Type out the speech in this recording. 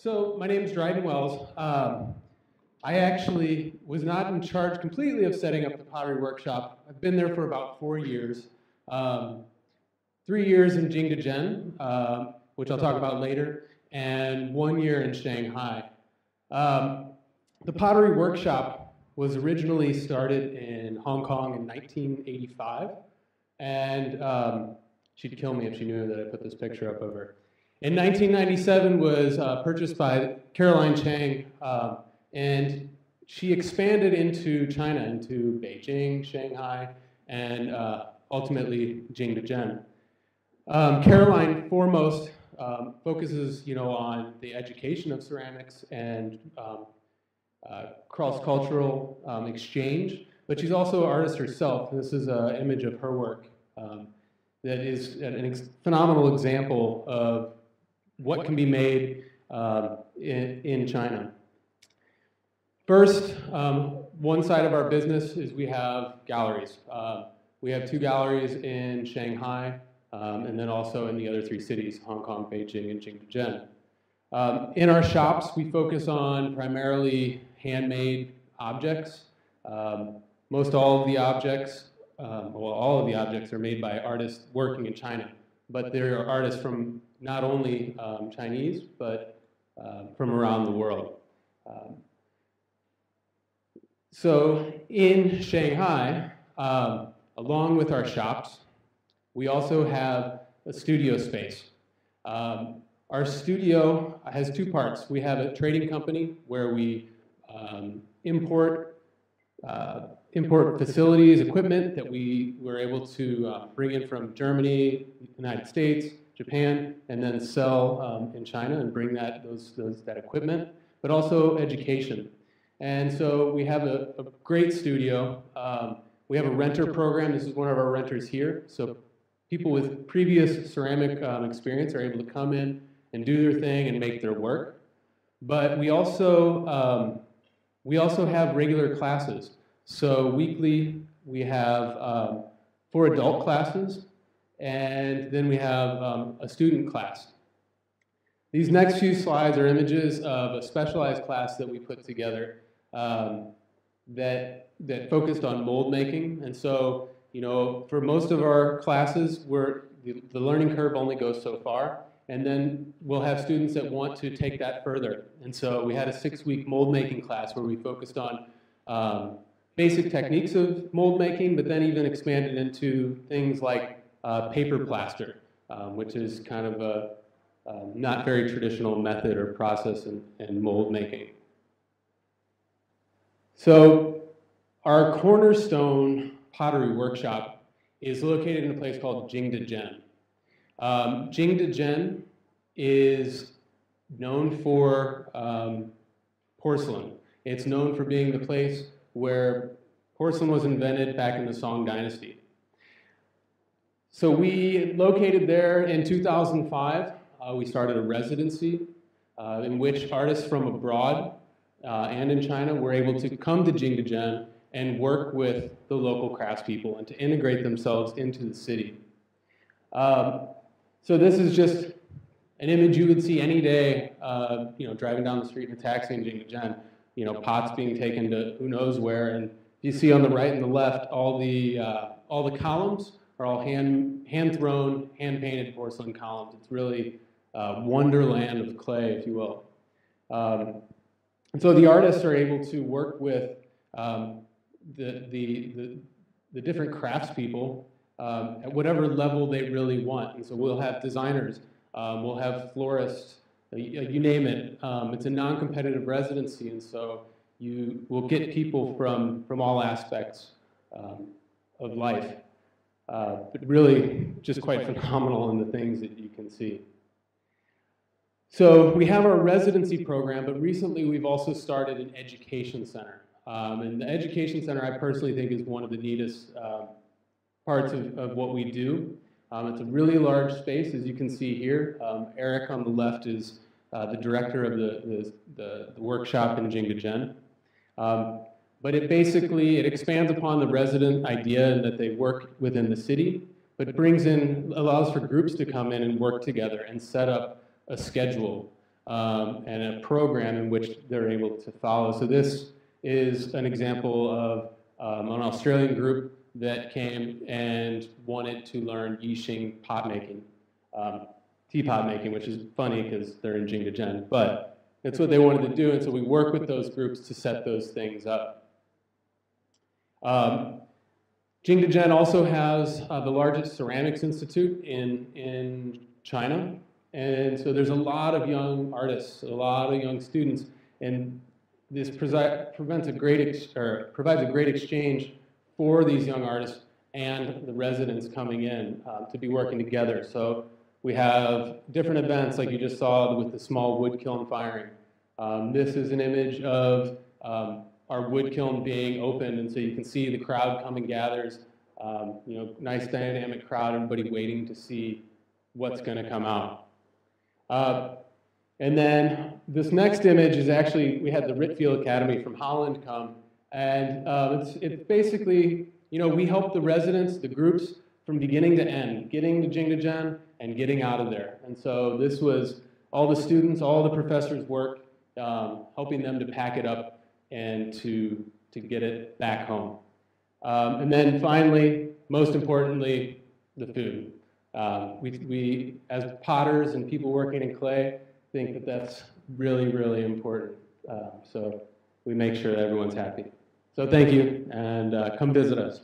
So my name is Dryden Wells. I actually was not in charge completely of setting up the Pottery Workshop. I've been there for about 4 years. 3 years in Jingdezhen, which I'll talk about later, and 1 year in Shanghai. The Pottery Workshop was originally started in Hong Kong in 1985, and she'd kill me if she knew that I put this picture up of her. In 1997 was purchased by Caroline Chang, and she expanded into China, into Beijing, Shanghai, and ultimately Jingdezhen. Caroline foremost focuses, on the education of ceramics and cross-cultural exchange, but she's also an artist herself. This is an image of her work that is a phenomenal example of what can be made in China. First, one side of our business is we have galleries. We have 2 galleries in Shanghai, and then also in the other 3 cities, Hong Kong, Beijing, and Jingdezhen. In our shops, we focus on primarily handmade objects. Most all of the objects, all of the objects are made by artists working in China, but there are artists from not only Chinese, but from around the world. So in Shanghai, along with our shops, we also have a studio space. Our studio has 2 parts. We have a trading company where we import facilities, equipment that we were able to bring in from Germany, United States, Japan, and then sell in China and bring that equipment, but also education. And so we have a great studio. We have a renter program. This is one of our renters here. So people with previous ceramic experience are able to come in and do their thing and make their work. But we also have regular classes. So weekly we have 4 adult classes, and then we have a student class. These next few slides are images of a specialized class that we put together that focused on mold making. And so, for most of our classes, the learning curve only goes so far, and then we'll have students that want to take that further. And so we had a 6-week mold making class where we focused on basic techniques of mold making, but then even expanded into things like paper plaster, which is kind of a not very traditional method or process in mold making. So our Cornerstone Pottery Workshop is located in a place called Jingdezhen. Jingdezhen is known for porcelain. It's known for being the place where porcelain was invented back in the Song Dynasty. So we located there in 2005. We started a residency in which artists from abroad and in China were able to come to Jingdezhen and work with the local craftspeople and to integrate themselves into the city. So this is just an image you would see any day, driving down the street in a taxi in Jingdezhen, pots being taken to who knows where, and you see on the right and the left all the columns are all hand-thrown, hand-painted porcelain columns. It's really a wonderland of clay, if you will. And so the artists are able to work with the different craftspeople at whatever level they really want. And so we'll have designers, we'll have florists, you name it. It's a non-competitive residency, and so you will get people from all aspects of life. But really just quite phenomenal in the things that you can see. So we have our residency program, but recently we've also started an education center. And the education center I personally think is one of the neatest parts of what we do. It's a really large space, as you can see here. Eric on the left is the director of the workshop in Jingdezhen. But it expands upon the resident idea that they work within the city, but allows for groups to come in and work together and set up a schedule. and a program in which they're able to follow. So this is an example of an Australian group that came and wanted to learn Yixing pot making, teapot making, which is funny because they're in Jingdezhen, but it's what they wanted to do, and so we work with those groups to set those things up. Jingdezhen also has the largest ceramics institute in China, and so there's a lot of young artists, a lot of young students, and this provides a great exchange for these young artists and the residents coming in to be working together. So we have different events like you just saw with the small wood kiln firing. This is an image of our wood kiln being opened, and so you can see the crowd come and gathers. You know, nice dynamic crowd, everybody waiting to see what's going to come out. And then this next image is actually, we had the Ritfield Academy from Holland come, and it's basically, you know, we help the residents, the groups, from beginning to end, getting to Jingdezhen and getting out of there. And so this was all the students, all the professors' work, helping them to pack it up and to get it back home. And then finally, most importantly, the food. We, as potters and people working in clay, think that that's really, really important. So we make sure that everyone's happy. So thank you, and come visit us.